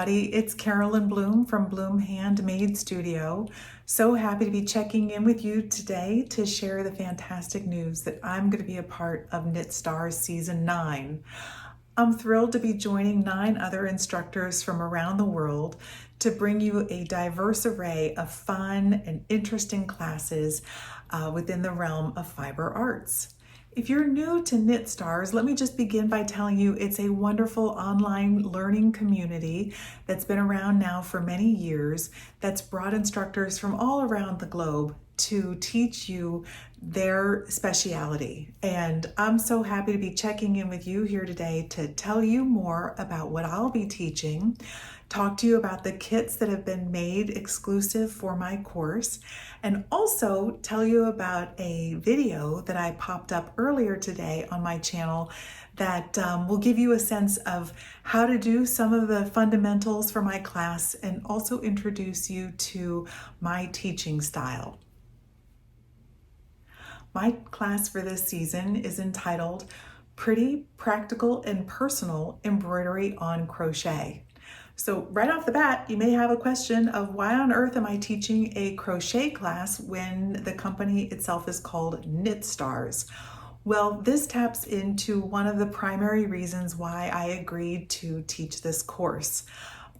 everybody. It's Carolyn Bloom from Bloom Handmade Studio. So happy to be checking in with you today to share the fantastic news that I'm going to be a part of KnitStars Season 9. I'm thrilled to be joining 9 other instructors from around the world to bring you a diverse array of fun and interesting classes within the realm of fiber arts. If you're new to KnitStars, let me just begin by telling you it's a wonderful online learning community that's been around now for many years, that's brought instructors from all around the globe to teach you their speciality. And I'm so happy to be checking in with you here today to tell you more about what I'll be teaching, talk to you about the kits that have been made exclusive for my course, and also tell you about a video that I popped up earlier today on my channel that will give you a sense of how to do some of the fundamentals for my class and also introduce you to my teaching style. My class for this season is entitled Pretty, Practical, and Personal Embroidery on Crochet. So right off the bat, you may have a question of why on earth am I teaching a crochet class when the company itself is called KnitStars? Well, this taps into one of the primary reasons why I agreed to teach this course.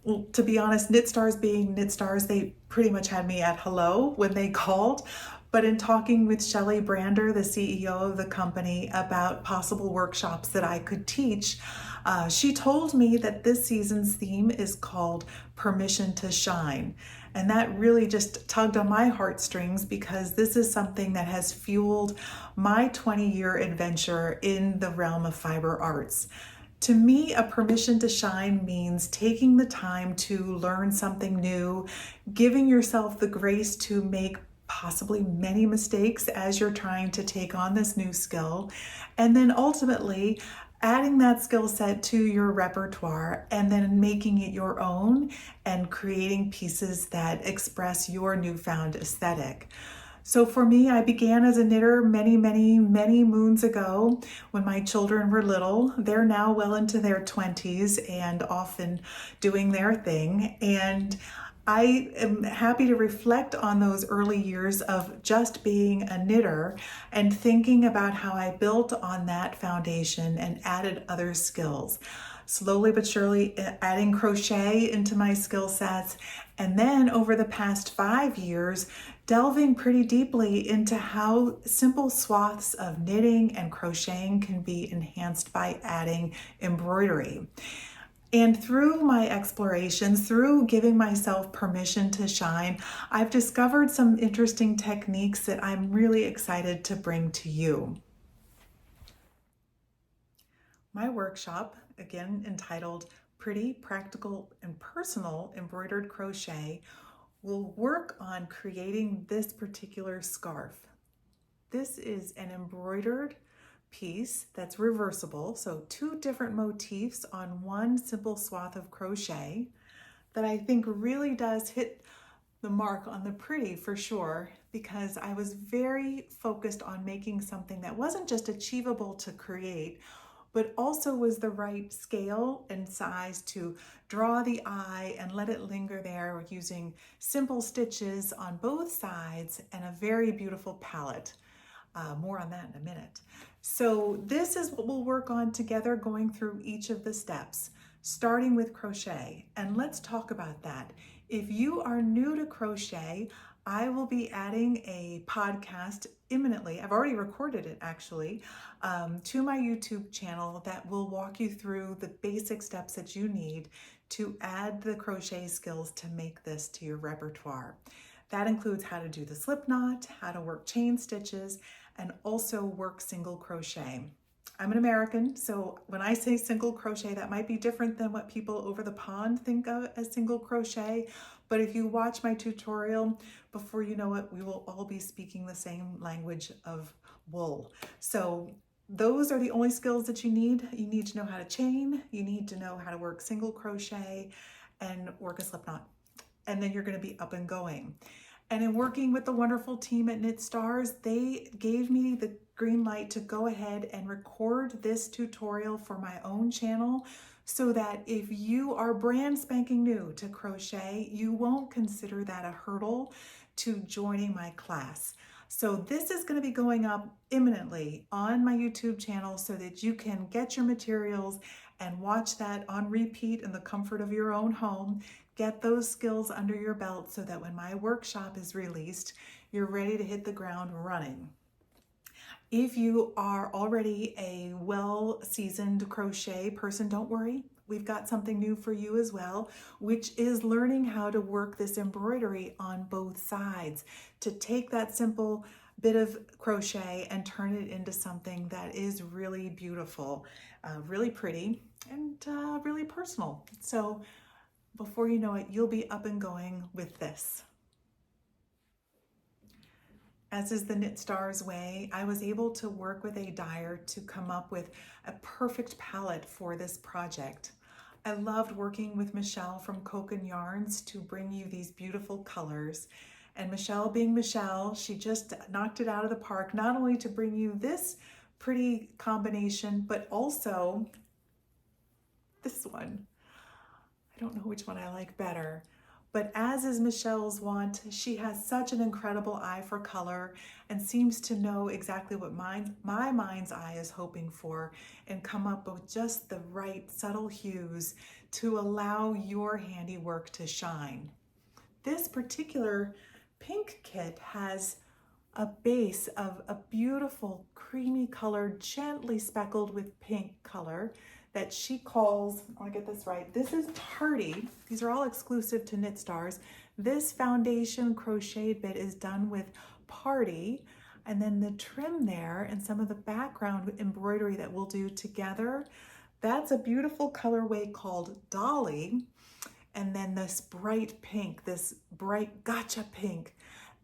Well, to be honest, KnitStars being KnitStars, they pretty much had me at hello when they called. But in talking with Shelley Brander, the CEO of the company, about possible workshops that I could teach, she told me that this season's theme is called Permission to Shine. And that really just tugged on my heartstrings because this is something that has fueled my 20-year adventure in the realm of fiber arts. To me, a permission to shine means taking the time to learn something new, giving yourself the grace to make possibly many mistakes as you're trying to take on this new skill, and then ultimately adding that skill set to your repertoire and then making it your own and creating pieces that express your newfound aesthetic. So for me, I began as a knitter many moons ago when my children were little. They're now well into their 20s and often doing their thing. And I am happy to reflect on those early years of just being a knitter and thinking about how I built on that foundation and added other skills. Slowly but surely adding crochet into my skill sets, and then over the past 5 years, delving pretty deeply into how simple swaths of knitting and crocheting can be enhanced by adding embroidery. And through my explorations, through giving myself permission to shine, I've discovered some interesting techniques that I'm really excited to bring to you. My workshop, again entitled Pretty, Practical, and Personal Embroidered Crochet, will work on creating this particular scarf. This is an embroidered piece that's reversible, so 2 different motifs on one simple swath of crochet that I think really does hit the mark on the pretty for sure, because I was very focused on making something that wasn't just achievable to create, but also was the right scale and size to draw the eye and let it linger there using simple stitches on both sides and a very beautiful palette. More on that in a minute. So this is what we'll work on together, going through each of the steps, starting with crochet. And let's talk about that. If you are new to crochet, I will be adding a podcast imminently. I've already recorded it actually, to my YouTube channel that will walk you through the basic steps that you need to add the crochet skills to make this to your repertoire. That includes how to do the slip knot, how to work chain stitches, and also work single crochet. I'm an American, so when I say single crochet, that might be different than what people over the pond think of as single crochet. But if you watch my tutorial, before you know it, we will all be speaking the same language of wool. So those are the only skills that you need. You need to know how to chain, you need to know how to work single crochet and work a slip knot. And then you're going to be up and going. And in working with the wonderful team at KnitStars, they gave me the green light to go ahead and record this tutorial for my own channel so that if you are brand spanking new to crochet, you won't consider that a hurdle to joining my class. So this is going to be going up imminently on my YouTube channel so that you can get your materials and watch that on repeat in the comfort of your own home. Get those skills under your belt so that when my workshop is released, you're ready to hit the ground running. If you are already a well-seasoned crochet person, don't worry. We've got something new for you as well, which is learning how to work this embroidery on both sides, to take that simple bit of crochet and turn it into something that is really beautiful, really pretty, and really personal. So before you know it, you'll be up and going with this. As is the KnitStars way, I was able to work with a dyer to come up with a perfect palette for this project. I loved working with Michelle from Cocoon Yarns to bring you these beautiful colors. And Michelle being Michelle, she just knocked it out of the park, not only to bring you this pretty combination, but also this one. I don't know which one I like better. But as is Michelle's wont, she has such an incredible eye for color and seems to know exactly what my mind's eye is hoping for and come up with just the right subtle hues to allow your handiwork to shine. This particular pink kit has a base of a beautiful creamy color, gently speckled with pink color that she calls, I want to get this right, this is Party. These are all exclusive to KnitStars. This foundation crocheted bit is done with Party, and then the trim there and some of the background embroidery that we'll do together, that's a beautiful colorway called Dolly. And then this bright pink, this bright gotcha pink,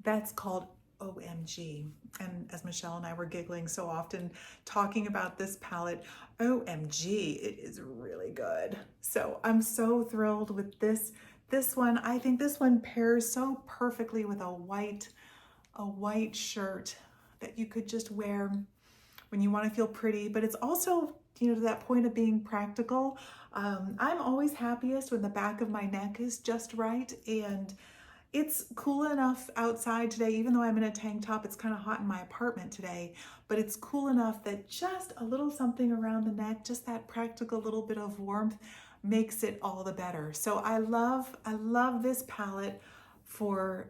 that's called OMG. And as Michelle and I were giggling so often talking about this palette, OMG, it is really good. So I'm so thrilled with this one. I think this one pairs so perfectly with a white shirt that you could just wear when you want to feel pretty, but it's also, to that point of being practical. I'm always happiest when the back of my neck is just right, and it's cool enough outside today, even though I'm in a tank top. It's kind of hot in my apartment today, but it's cool enough that just a little something around the neck, just that practical little bit of warmth, makes it all the better. So I love this palette for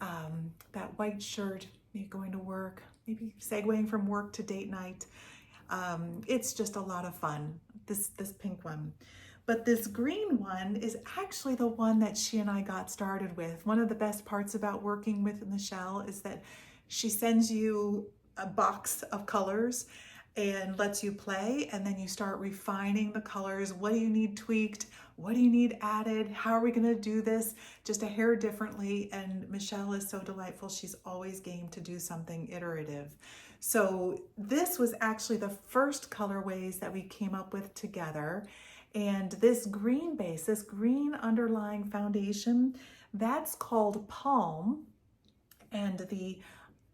that white shirt, maybe going to work, maybe segueing from work to date night. It's just a lot of fun, this pink one. But this green one is actually the one that she and I got started with. One of the best parts about working with Michelle is that she sends you a box of colors and lets you play, and then you start refining the colors. What do you need tweaked? What do you need added? How are we gonna do this just a hair differently? And Michelle is so delightful. She's always game to do something iterative. So this was actually the first colorways that we came up with together. And this green base, this green underlying foundation, that's called Palm. And the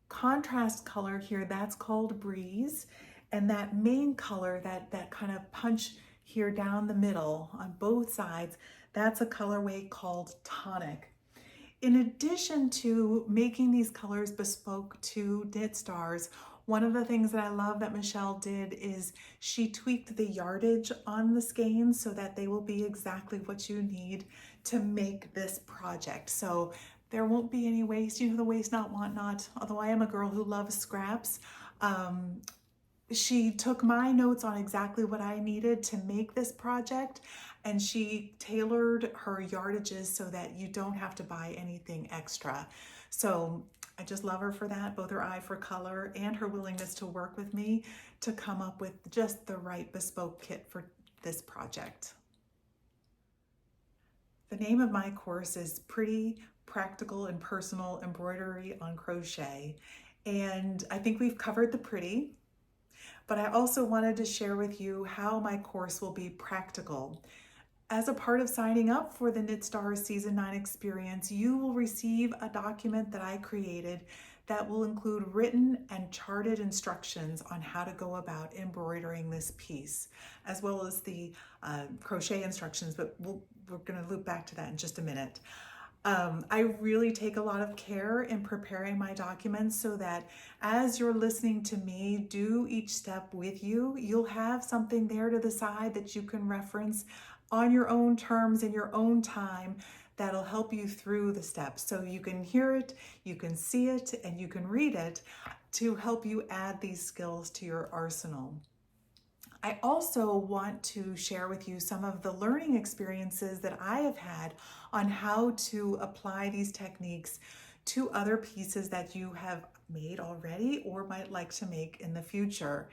contrast color here, that's called Breeze. And that main color, that kind of punch here down the middle on both sides, that's a colorway called Tonic. In addition to making these colors bespoke to KnitStars, one of the things that I love that Michelle did is she tweaked the yardage on the skeins so that they will be exactly what you need to make this project. So there won't be any waste, the waste not, want not, although I am a girl who loves scraps. She took my notes on exactly what I needed to make this project, and she tailored her yardages so that you don't have to buy anything extra. So I just love her for that, both her eye for color and her willingness to work with me to come up with just the right bespoke kit for this project. The name of my course is Pretty, Practical, and Personal Embroidery on Crochet. And I think we've covered the pretty, but I also wanted to share with you how my course will be practical. As a part of signing up for the KnitStars Season 9 experience, you will receive a document that I created that will include written and charted instructions on how to go about embroidering this piece, as well as the crochet instructions, but we're going to loop back to that in just a minute. I really take a lot of care in preparing my documents so that as you're listening to me do each step with you, you'll have something there to the side that you can reference on your own terms in your own time that'll help you through the steps. So you can hear it, you can see it, and you can read it to help you add these skills to your arsenal. I also want to share with you some of the learning experiences that I have had on how to apply these techniques to other pieces that you have made already or might like to make in the future.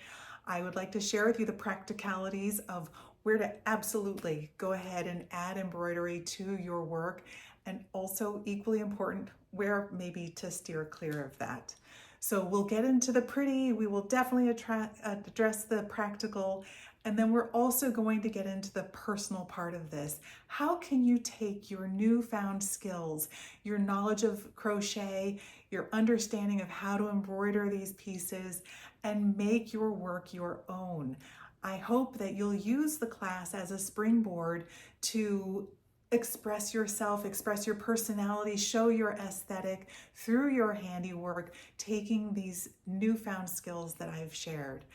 I would like to share with you the practicalities of where to absolutely go ahead and add embroidery to your work, and also equally important, where maybe to steer clear of that. So we'll get into the pretty, we will definitely address the practical, and then we're also going to get into the personal part of this. How can you take your newfound skills, your knowledge of crochet, your understanding of how to embroider these pieces, and make your work your own? I hope that you'll use the class as a springboard to express yourself, express your personality, show your aesthetic through your handiwork, taking these newfound skills that I've shared.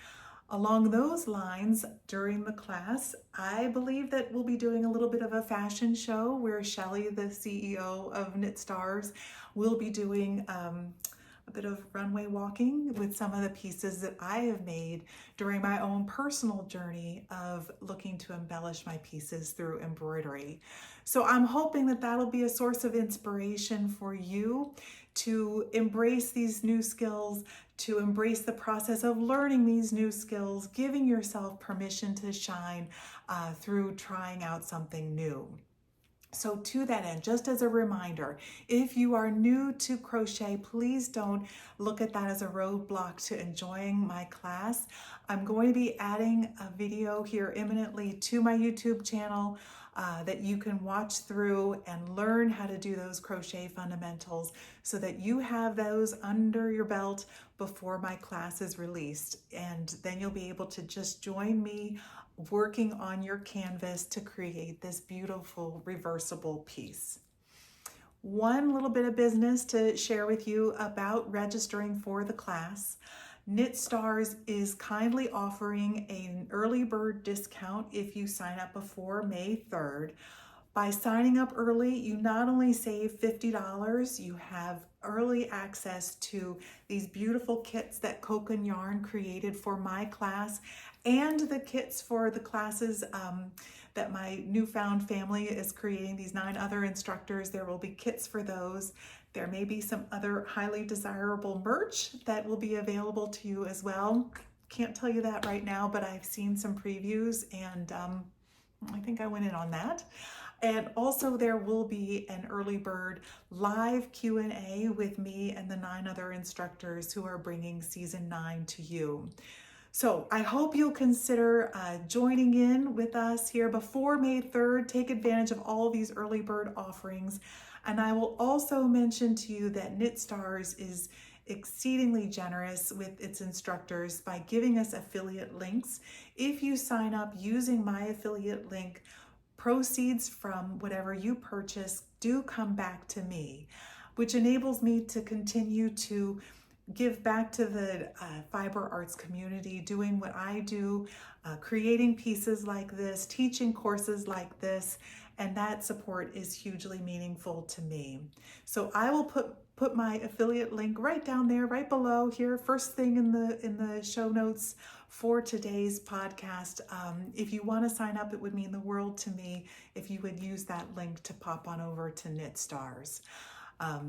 Along those lines, during the class, I believe that we'll be doing a little bit of a fashion show where Shelly, the CEO of KnitStars, will be doing a bit of runway walking with some of the pieces that I have made during my own personal journey of looking to embellish my pieces through embroidery. So I'm hoping that that'll be a source of inspiration for you to embrace these new skills, to embrace the process of learning these new skills, giving yourself permission to shine through trying out something new. So to that end, just as a reminder, if you are new to crochet, please don't look at that as a roadblock to enjoying my class. I'm going to be adding a video here imminently to my YouTube channel that you can watch through and learn how to do those crochet fundamentals so that you have those under your belt before my class is released. And then you'll be able to just join me working on your canvas to create this beautiful reversible piece. One little bit of business to share with you about registering for the class. KnitStars is kindly offering an early bird discount if you sign up before May 3rd. By signing up early, you not only save $50, you have early access to these beautiful kits that Coke & Yarn created for my class, and the kits for the classes that my newfound family is creating, these 9 other instructors. There will be kits for those. There may be some other highly desirable merch that will be available to you as well. Can't tell you that right now, but I've seen some previews and I think I went in on that. And also there will be an early bird live Q&A with me and the 9 other instructors who are bringing season 9 to you. So I hope you'll consider joining in with us here before May 3rd. Take advantage of all these early bird offerings. And I will also mention to you that KnitStars is exceedingly generous with its instructors by giving us affiliate links. If you sign up using my affiliate link, proceeds from whatever you purchase do come back to me, which enables me to continue to give back to the fiber arts community, doing what I do, creating pieces like this, teaching courses like this, and that support is hugely meaningful to me. So I will put my affiliate link right down there, right below here, first thing in the show notes for today's podcast. If you want to sign up, it would mean the world to me if you would use that link to pop on over to KnitStars.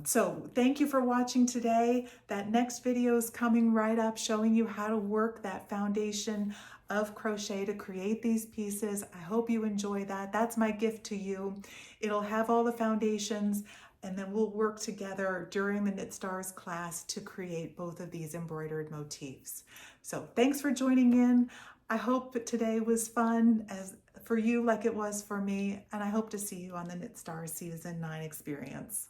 So thank you for watching today. That next video is coming right up, showing you how to work that foundation of crochet to create these pieces. I hope you enjoy that. That's my gift to you. It'll have all the foundations, and then we'll work together during the KnitStars class to create both of these embroidered motifs. So thanks for joining in. I hope that today was fun as for you like it was for me, and I hope to see you on the KnitStars Season 9 experience.